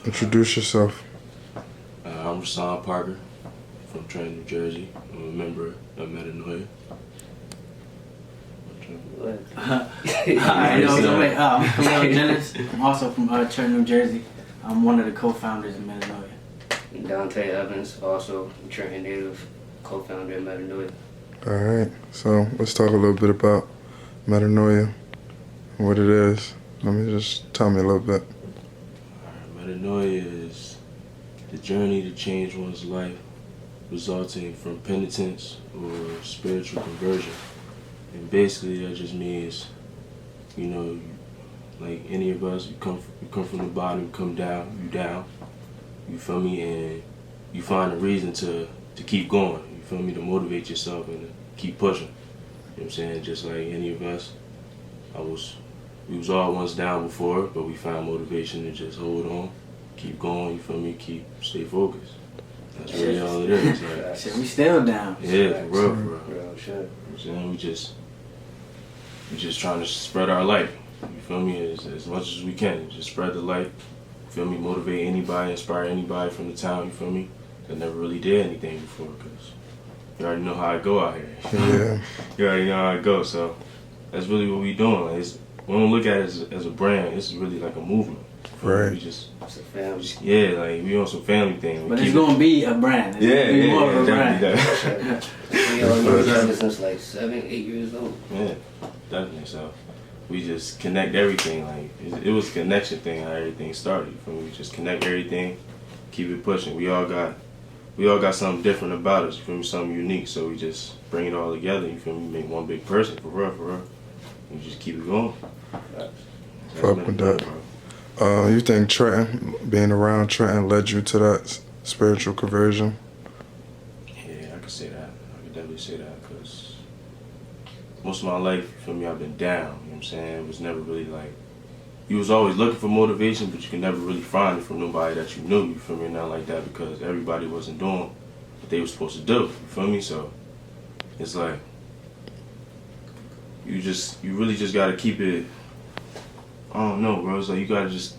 Introduce yourself. I'm Rassan Parker from Trenton, New Jersey. I'm a member of Metvnoiv. I'm also from Trenton, New Jersey. I'm one of the co-founders of Metvnoiv. Dante Evans, also Trenton native, co-founder of Metvnoiv. All right, so let's talk a little bit about Metvnoiv, what it is. Let me just tell me a little bit. Metvnoiv is the journey to change one's life, resulting from penitence or spiritual conversion. And basically that just means, you know, like any of us, you come from the bottom, come down, you feel me, and you find a reason to keep going, you feel me, to motivate yourself and to keep pushing. You know what I'm saying? Just like any of us, we was all once down before, but we found motivation to just hold on, keep going, you feel me, stay focused. That's really all it is. Like, shit, we still down. Yeah, for real, for real. Real shit. You know what I'm saying? We just trying to spread our light. You feel me? As much as we can. Just spread the light. You feel me? Motivate anybody, inspire anybody from the town. You feel me? That never really did anything before, because you already know how I go out here. Yeah. You already know how I go. So that's really what we doing. Like, we don't look at it as a brand. It's really like a movement. Right. We just, It's a family. yeah, like we on some family thing. But it's gonna be a brand. It's gonna be more of a brand. Definitely. We all know each other since like 7, 8 years old. Yeah, definitely. So we just connect everything. Like it was a connection thing how everything started. From we just connect everything, keep it pushing. We all got something different about us. You feel me? Something unique. So we just bring it all together. You feel me? Make one big person for real, for real. And just keep it going. Fuck with that. You think Trenton, being around Trenton, led you to that spiritual conversion? Yeah, I could say that. I could definitely say that, because most of my life, you feel me, I've been down. You know what I'm saying? It was never really like, you was always looking for motivation, but you could never really find it from nobody that you knew. You feel me? Not like that, because everybody wasn't doing what they were supposed to do. You feel me? So it's like you really just gotta keep it. I don't know, bro. It's like you gotta just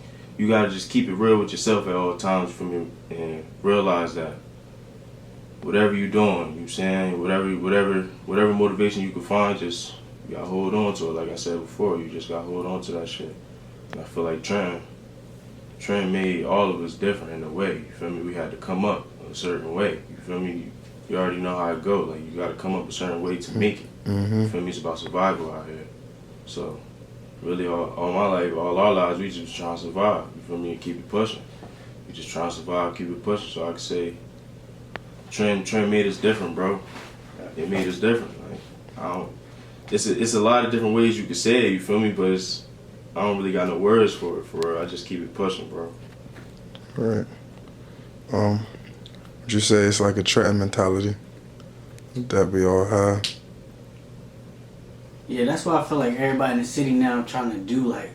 keep it real with yourself at all times for me, and realize that whatever you're doing, you know what I'm saying, whatever motivation you can find, just you gotta hold on to it. Like I said before, you just gotta hold on to that shit. And I feel like Trenton made all of us different in a way. You feel me? We had to come up a certain way. You feel me? You already know how it go. Like you gotta come up a certain way to make it. You feel me? It's about survival out here. So really, all my life, all our lives, we just trying to survive. You feel me? And keep it pushing. We just trying to survive, keep it pushing. So I could say, Trent made us different, bro. It made us different. Like it's a lot of different ways you could say it. You feel me? But I don't really got no words for it. For real, I just keep it pushing, bro. Right. Would you say it's like a Trenton mentality that we all have? Yeah, that's why I feel like everybody in the city now trying to do like,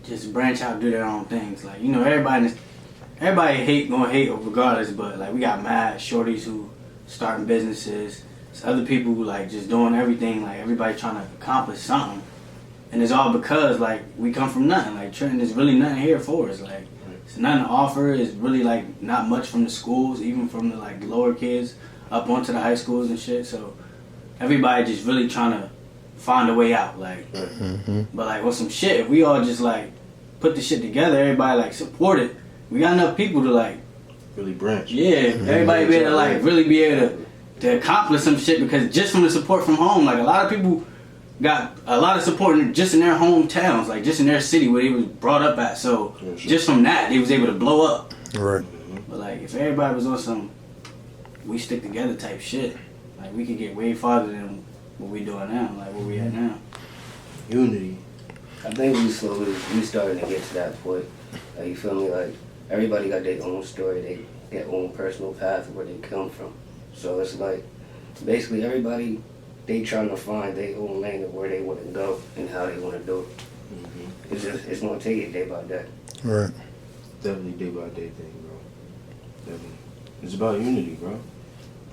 just branch out, do their own things. Like, you know, everybody gonna hate regardless, but like we got mad shorties who starting businesses. There's other people who like just doing everything. Like everybody trying to accomplish something, and it's all because like we come from nothing. Like Trenton, there's really nothing here for us. Like it's nothing to offer. It's really like not much from the schools, even from the like lower kids up onto the high schools and shit. So everybody just really trying to find a way out, like, but like with some shit, if we all just like put the shit together, everybody like support it, we got enough people to like really branch. Yeah, everybody be able to like really be able to accomplish some shit, because just from the support from home, like a lot of people got a lot of support just in their hometowns, like just in their city where they was brought up at. So just from that, they was able to blow up. Right. But like if everybody was on some we stick together type shit, like we could get way farther than what we doing now, like where we at now. Unity. I think we starting to get to that point. Like, you feel me? Like everybody got their own story, their own personal path where they come from. So it's like basically everybody, they trying to find their own lane of where they want to go and how they want to do it. It's gonna take it day by day. Right. Definitely day by day thing, bro. Definitely. It's about unity, bro.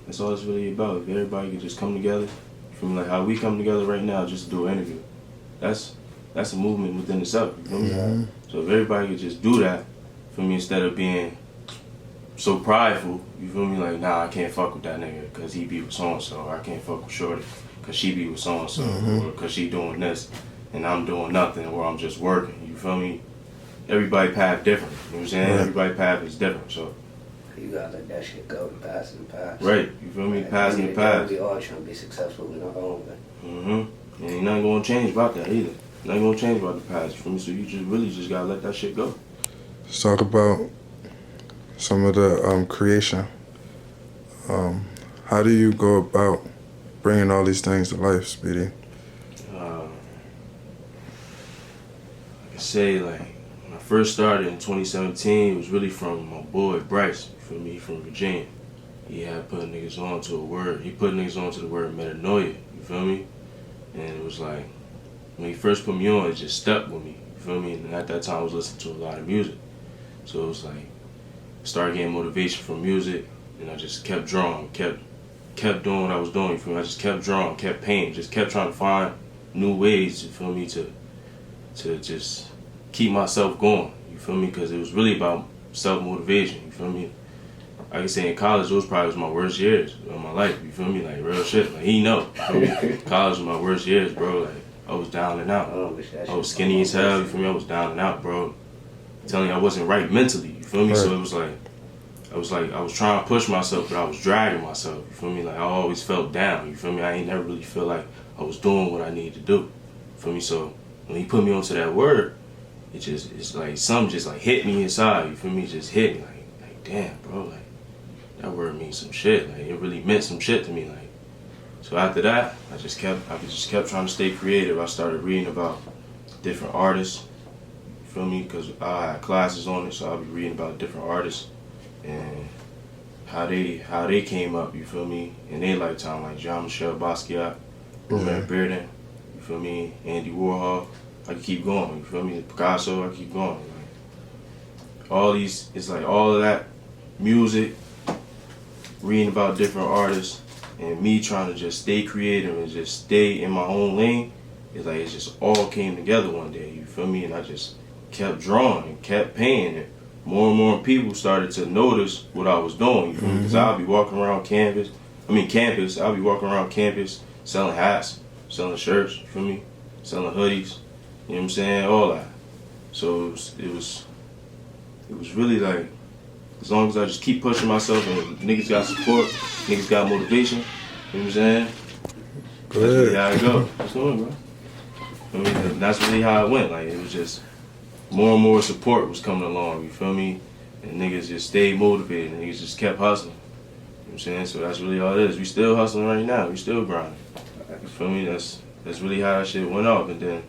That's all it's really about. If everybody could just come together, from like how we come together right now just to do an interview, that's a movement within itself. You feel me? So if everybody could just do that, feel me? Instead of being so prideful, you feel me? Like, nah, I can't fuck with that nigga because he be with so-and-so. Or I can't fuck with Shorty because she be with so-and-so. Or because she doing this and I'm doing nothing, or I'm just working. You feel me? Everybody path different. You know what I'm saying? Right. Everybody path is different. So You gotta let that shit go. The past is the past. right, you feel me? Like, Past in the past. We all trying to be successful in our own way. And ain't nothing gonna change about that either. Nothing gonna change about the past. You feel me? So you just really just gotta let that shit go. Let's talk about some of the creation. How do you go about bringing all these things to life, Speedy? I can say, like, when I first started in 2017, it was really from my boy Bryce. You feel me? He from Virginia. He had put niggas on to a word. He put niggas on to the word Metvnoiv. You feel me? And it was like, when he first put me on, it just stuck with me. You feel me? And at that time, I was listening to a lot of music. So it was like, I started getting motivation from music, and I just kept drawing, kept doing what I was doing. You feel me? I just kept drawing, kept painting, just kept trying to find new ways. You feel me? To just keep myself going. You feel me? Because it was really about self motivation. You feel me? I can say in college, those probably was my worst years of my life. You feel me? Like real shit. Like he know. You feel me? College was my worst years, bro. Like I was down and out. I was skinny as hell. You feel me? I was down and out, bro. I'm telling you, I wasn't right mentally. You feel me? Right. So it was like I was trying to push myself, but I was dragging myself. You feel me? Like I always felt down. You feel me? I ain't never really feel like I was doing what I needed to do. You feel me? So when he put me onto that word, it's like something just like hit me inside. You feel me? Just hit me like damn, bro. Like that word means some shit. Like it really meant some shit to me. Like so after that, I just kept trying to stay creative. I started reading about different artists. You feel me? Because I had classes on it, so I'll be reading about different artists and how they came up. You feel me? In their lifetime, like Jean-Michel Basquiat, Robert Bearden. You feel me? Andy Warhol. I can keep going. You feel me? Picasso. I keep going. Like, all these, it's like all of that music, reading about different artists, and me trying to just stay creative and just stay in my own lane. It's like it just all came together one day. You feel me? And I just kept drawing and kept painting, and more people started to notice what I was doing. You feel me? Because I'll be walking around campus. I'll be walking around campus selling hats, selling shirts. You feel me? Selling hoodies. You know what I'm saying? All that. So it was really like, as long as I just keep pushing myself and niggas got support, niggas got motivation. You know what I'm saying? Go That's really ahead. how it go. What's going on, bro? I mean, that's really how it went. Like, it was just more and more support was coming along, you feel me? And niggas just stayed motivated, and niggas just kept hustling. You know what I'm saying? So that's really all it is. We still hustling right now. We still grinding. You feel me? That's really how that shit went off. And then,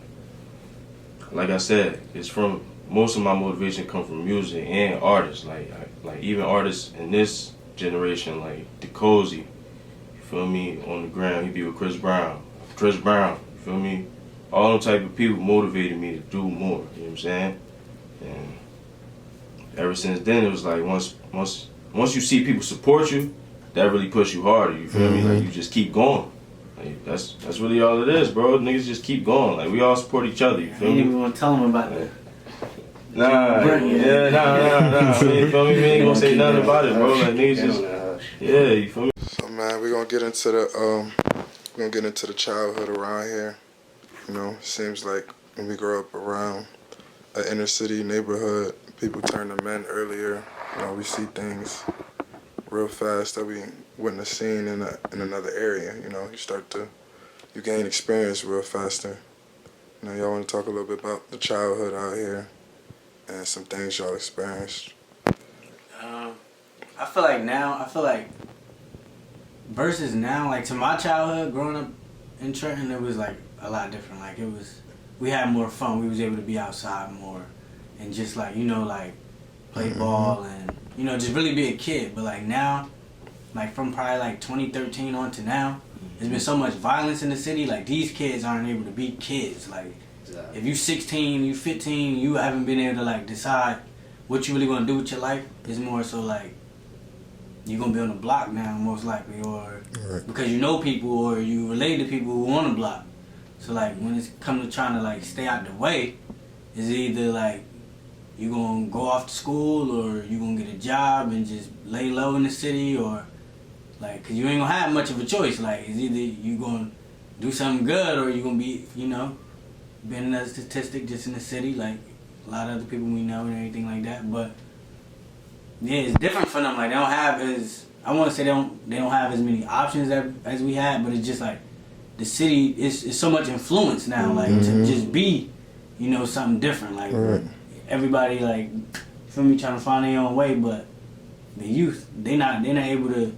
like I said, it's from, most of my motivation come from music and artists. Like even artists in this generation, like DeCozy, you feel me? On the ground, he be with Chris Brown, you feel me? All them type of people motivated me to do more, you know what I'm saying? And ever since then, it was like once you see people support you, that really push you harder, you feel me? Like you just keep going. Like that's really all it is, bro. Niggas just keep going. Like we all support each other, you I feel ain't me? even want to tell them about that. Nah. We ain't gonna say nothing about it, bro. Like niggas just, yeah, you feel me? So man, we're gonna get into the childhood around here. You know, seems like when we grow up around an inner city neighborhood, people turn to men earlier. You know, we see things real fast that we wouldn't have seen in another area. You know, you gain experience real faster. You know, y'all want to talk a little bit about the childhood out here and some things y'all experienced. I feel like versus now, like to my childhood growing up in Trenton, it was like a lot different. Like we had more fun. We was able to be outside more and just like, you know, like play ball and, you know, just really be a kid. But like now, like from probably like 2013 on to now, there's been so much violence in the city. Like these kids aren't able to be kids. Like if you 16, you 15, you haven't been able to like decide what you really want to do with your life. It's more so like you're gonna be on the block now most likely, or because you know people or you relate to people who on the block. So like when it's come to trying to like stay out the way, it's either like you gonna go off to school, or you gonna get a job and just lay low in the city, or like, cause you ain't gonna have much of a choice. Like, it's either you gonna do something good, or you gonna be, you know, being another statistic just in the city, like a lot of other people we know and everything like that. But yeah, it's different for them. Like, they don't have as, I want to say they don't have as many options as we had, but it's just like the city is so much influence now, like to just be, you know, something different. Like everybody, like, feel me, trying to find their own way, but the youth, they're not able to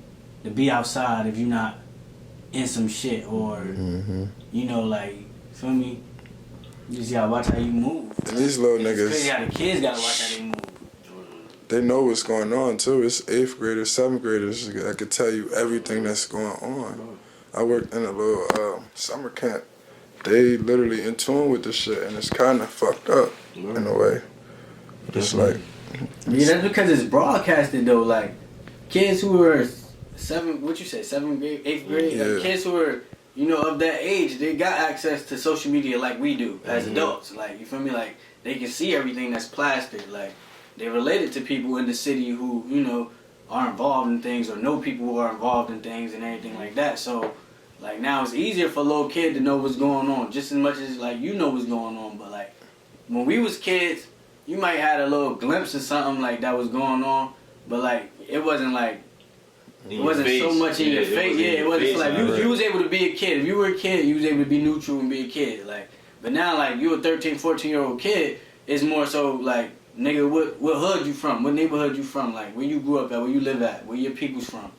be outside if you're not in some shit, or you know, like, feel me, you just gotta watch how you move. And these little It's niggas, crazy how the kids gotta watch how they move. they know what's going on too. It's 8th graders, 7th graders. I could tell you everything that's going on. I worked in a little summer camp. They literally in tune with this shit, and it's kind of fucked up in a way. It's like, Yeah, that's because it's broadcasted though. Like, kids who are 7th grade, 8th grade, like, kids who are, you know, of that age, they got access to social media like we do as adults. Like, you feel me? Like, they can see everything that's plastered. Like, they related to people in the city who, you know, are involved in things, or know people who are involved in things and everything like that. So, like, now it's easier for a little kid to know what's going on, just as much as, like, you know what's going on. But, like, when we was kids, you might had a little glimpse of something, like, that was going on, but, like, it wasn't, like, it wasn't so much in your face. Yeah, it wasn't like, you was able to be a kid. If you were a kid, you was able to be neutral and be a kid. Like, but now, like, you a 13, 14-year-old kid, it's more so, like, nigga, what hood you from? What neighborhood you from? Like, where you grew up at? Where you live at? Where your people's from?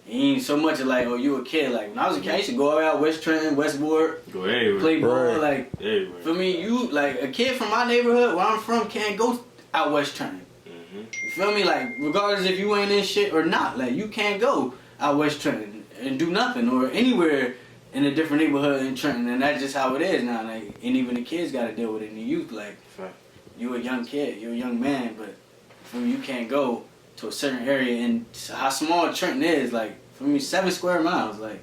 It ain't so much like, oh, you a kid. Like, when I was a kid, I used to go out West Trenton, Westward, go everywhere, play ball. Like, everywhere. for me, you, like, a kid from my neighborhood, where I'm from, can't go out West Trenton. You feel me? Like, regardless if you ain't in shit or not, like, you can't go out West Trenton and do nothing, or anywhere in a different neighborhood in Trenton, and that's just how it is now. Like, and even the kids got to deal with it, and the youth, like, you a young kid, you're a young man, but for me, you can't go to a certain area, and how small Trenton is, like, for me, 7 square miles, like,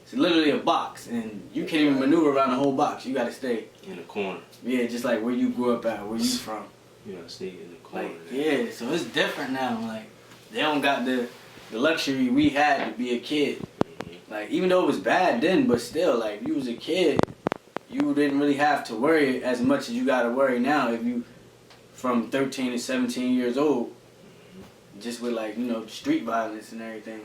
it's literally a box, and you can't even maneuver around the whole box. You got to stay in the corner. Yeah, just like where you grew up at, where you from. You gotta stay in the corner. Like, yeah, so it's different now. Like, they don't got the luxury we had to be a kid. Like, even though it was bad then, but still, like, if you was a kid, you didn't really have to worry as much as you gotta worry now if you from 13 to 17 years old, just with, like, you know, street violence and everything.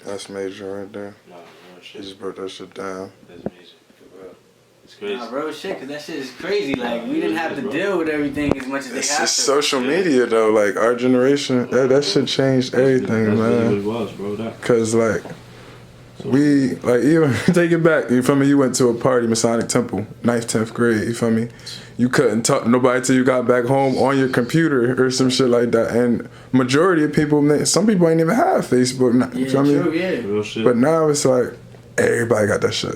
that's major right there. Nah, real He shit. just broke that shit down. That's major. For real. It's crazy. Nah, real shit, because that shit is crazy. Like, we didn't have to deal with everything as much as they It's have just to. social media though. Like, our generation, that shit changed everything, That's man. really what it was, bro. That. Cause like, we, like, even take it back, you feel me? You went to a party, Masonic Temple, 9th, 10th grade, you feel me? You couldn't talk to nobody till you got back home on your computer or some shit like that. And majority of people, some people ain't even have Facebook, you feel true, me? yeah. Real shit. But now it's like, everybody got that shit.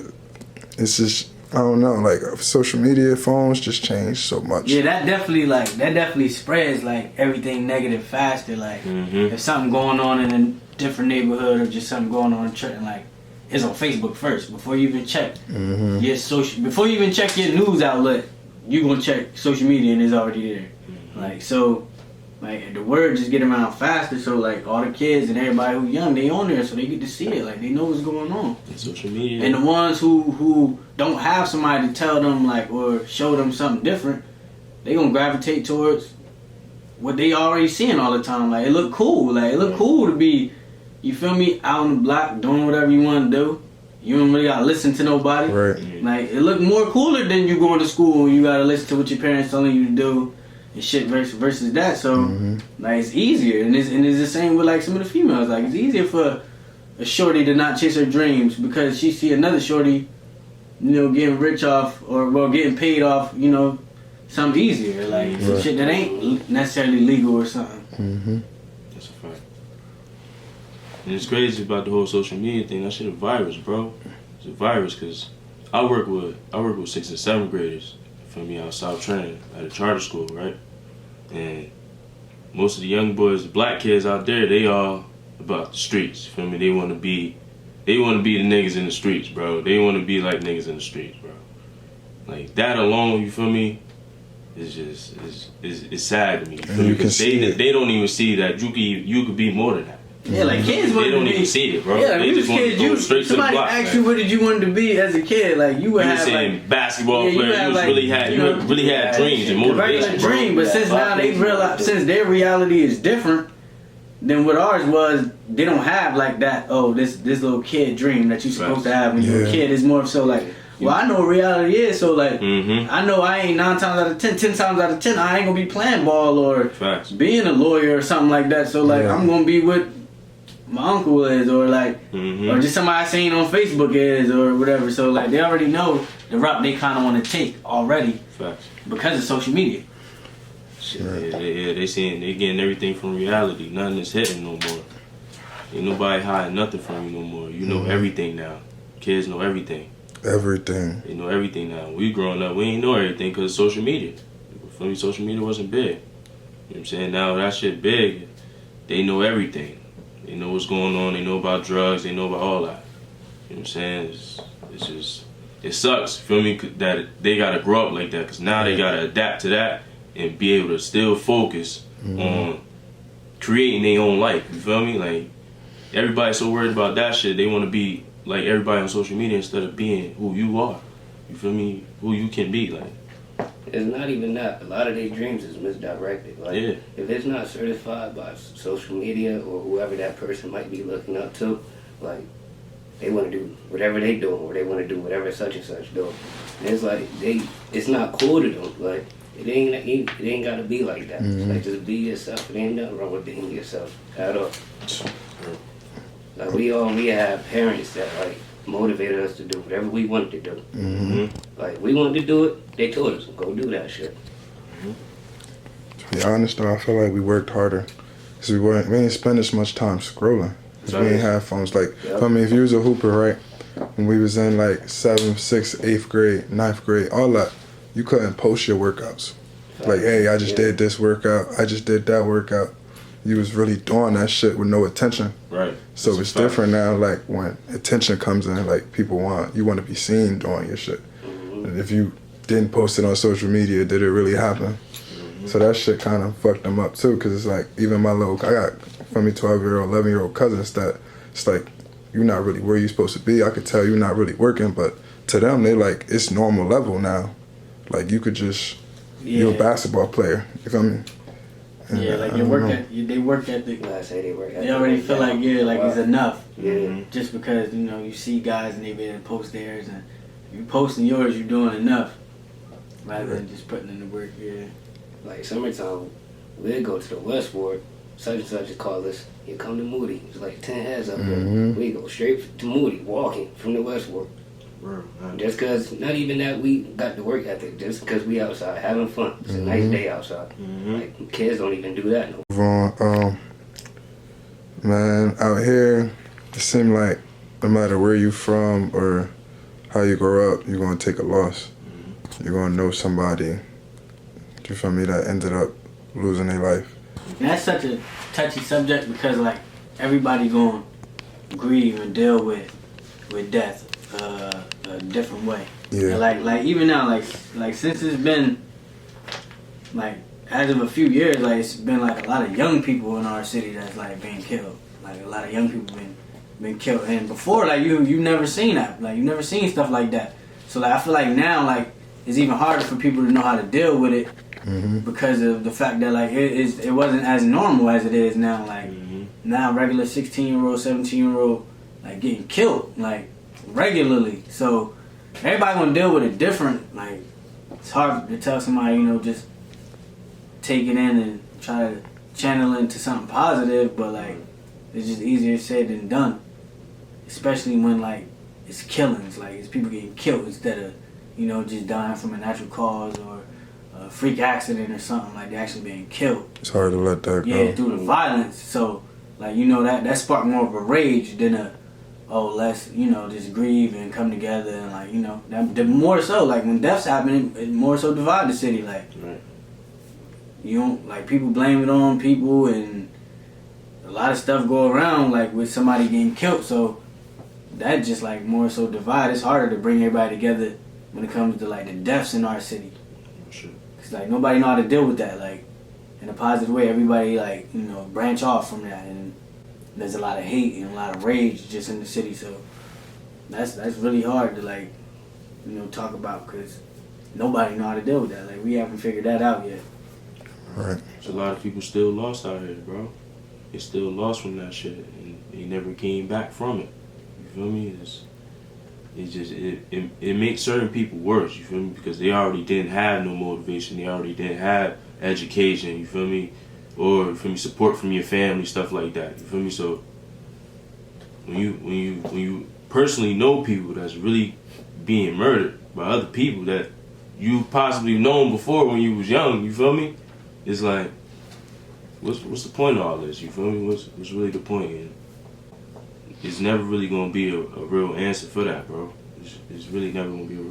It's just, I don't know, like, social media, phones just changed so much. Yeah, that definitely spreads, like, everything negative faster. Like, if something going on in a different neighborhood, or just something going on in Trenton, like, it's on Facebook first before you even check your social. Before you even check your news outlet, you gonna check social media and it's already there. Like, so, like, the word just get around faster. So, like, all the kids and everybody who young, they on there, so they get to see it. Like, they know what's going on. Social media. And the ones who don't have somebody to tell them, like, or show them something different, they gonna gravitate towards what they already seeing all the time. Like, it look cool. Like, it look cool to be, you feel me, out on the block doing whatever you want to do. You don't really gotta listen to nobody. Right. Like, it look more cooler than you going to school and you gotta listen to what your parents telling you to do and shit versus that. So, like, it's easier. And it's the same with, like, some of the females. Like, it's easier for a shorty to not chase her dreams because she see another shorty, you know, getting rich off, or, well, getting paid off, you know, something easier. Like, some shit that ain't necessarily legal or something. That's a fact. And it's crazy about the whole social media thing. That shit a virus, bro. It's a virus because I work with 6th and 7th graders. For me, out South Trenton at a charter school, right? And most of the young boys, the black kids out there, they all about the streets. Feel me? They want to be the niggas in the streets, bro. They want to be like niggas in the streets, bro. Like, that alone, you feel me, it's just it's sad to me. And you can Because see it. they don't even see that you could be more than that. Yeah, like kids want They to don't be. even see it, bro. Yeah, They we just was want to kids. go straight to the Somebody block. asked man. you what did you want to be as a kid, like you would You were have saying like basketball Yeah, you player. had, You like, really had you know, really had dreams and the regular motivation, bro. dream, but since now they realize, since their reality is different than what ours was, they don't have like that. Oh, this little kid dream that you supposed to have when you were a Yeah. kid. It's more so like, well, I know what reality is, so like, Mm-hmm. I know I ain't 9 times out of 10, 10 times out of 10, I ain't gonna be playing ball or Facts. being a lawyer or something like that. So like, Yeah. I'm gonna be what my uncle is, or like, Mm-hmm. or just somebody I seen on Facebook is, or whatever. So like, they already know the route they kind of want to take already Facts. because of social media. Shit, they getting everything from reality. Nothing is hidden no more. Ain't nobody hiding nothing from you no more. You know everything now. Kids know everything. Everything. They know everything now. We growing up, we ain't know everything because of social media. For me, social media wasn't big. You know what I'm saying? Now that shit big, they know everything. They know what's going on. They know about drugs. They know about all that. You know what I'm saying? It's just, it sucks. Feel me? That they gotta grow up like that because now they gotta adapt to that and be able to still focus on creating their own life. You feel me? Like everybody's so worried about that shit. They want to be like everybody on social media instead of being who you are. You feel me? Who you can be. Like It's not even that. A lot of their dreams is misdirected. Like, Yeah. if it's not certified by social media or whoever that person might be looking up to, like, they want to do whatever they doing, or they want to do whatever such and such do. And it's like, it's not cool to them. Like, it ain't got to be like that. It's like, just be yourself. It ain't nothing wrong with being yourself at all. Like, we have parents that, like, motivated us to do whatever we wanted to do. Mm-hmm. Like, we wanted to do it, they told us, go do that shit. To be honest though, I feel like we worked harder. Cause we didn't spend as much time scrolling. Cause we didn't have phones. Like, I mean, if you was a hooper, right? When we was in like 7th, 6th, 8th grade, 9th grade, all that, you couldn't post your workouts. Like, hey, I just did this workout. I just did that workout. You was really doing that shit with no attention. right. So That's it's a fact. different now. Like when attention comes in, like you want to be seen doing your shit. And if you didn't post it on social media, did it really happen? So that shit kind of fucked them up too. Cause it's like even I got from me 12-year-old, 11-year-old cousins that it's like you're not really where you're supposed to be. I could tell you're not really working, but to them they like it's normal level now. Like you could just you're a basketball player. You feel me? And, Yeah, like I they don't work know. at they work at the. When I say they work, They already feel like it's enough. Yeah. Just because you see guys and they be able to post theirs, and if you posting yours, you're doing enough, rather than just putting in the work. Yeah. Like summertime, we'd go to the Westward, such and such call us. You come to Moody. It's like 10 heads up there. We go straight to Moody, walking from the Westward. Bro, man. Just cause, not even that we got the work ethic. Just cause we outside having fun. It's a nice day outside. Like kids don't even do that no. Move on. Man, out here, it seems like no matter where you from or how you grow up, you're gonna take a loss. You're gonna know somebody, you feel me, that ended up losing their life. And that's such a touchy subject because like everybody going to grieve and deal with death a different way. Yeah. And like even now like since it's been like as of a few years, like it's been like a lot of young people in our city that's like being killed. Like a lot of young people been killed. And before like you never seen that. Like you never seen stuff like that. So like I feel like now like it's even harder for people to know how to deal with it. Because of the fact that like it wasn't as normal as it is now. Like now regular 16-year-old, 17-year-old like getting killed like regularly. So everybody gonna deal with it different. Like it's hard to tell somebody, just take it in and try to channel it into something positive, but like it's just easier said than done. Especially when like it's killings, like it's people getting killed instead of, just dying from a natural cause or a freak accident or something, like they're actually being killed. It's hard to let that go. Yeah, through the violence. So, like, that sparked more of a rage than let's, just grieve and come together and, like, that more so, like, when deaths happen, it more so divide the city. Like, Right. you don't, like, people blame it on people and a lot of stuff go around, like, with somebody getting killed. So, that just, like, more so divide. It's harder to bring everybody together when it comes to, like, the deaths in our city. Sure. Cause like nobody know how to deal with that. Like in a positive way, everybody like branch off from that, and there's a lot of hate and a lot of rage just in the city. So that's really hard to like talk about, because nobody know how to deal with that. Like we haven't figured that out yet. Right. There's a lot of people still lost out here, bro. They still lost from that shit, and they never came back from it. You feel me? It makes certain people worse. You feel me? Because they already didn't have no motivation. They already didn't have education. You feel me? Or you feel me? Support from your family, stuff like that. You feel me? So when you personally know people that's really being murdered by other people that you possibly known before when you was young, you feel me? It's like, what's the point of all this? You feel me? What's really the point? And it's never really gonna be a real answer for that, bro. It's really never gonna be a real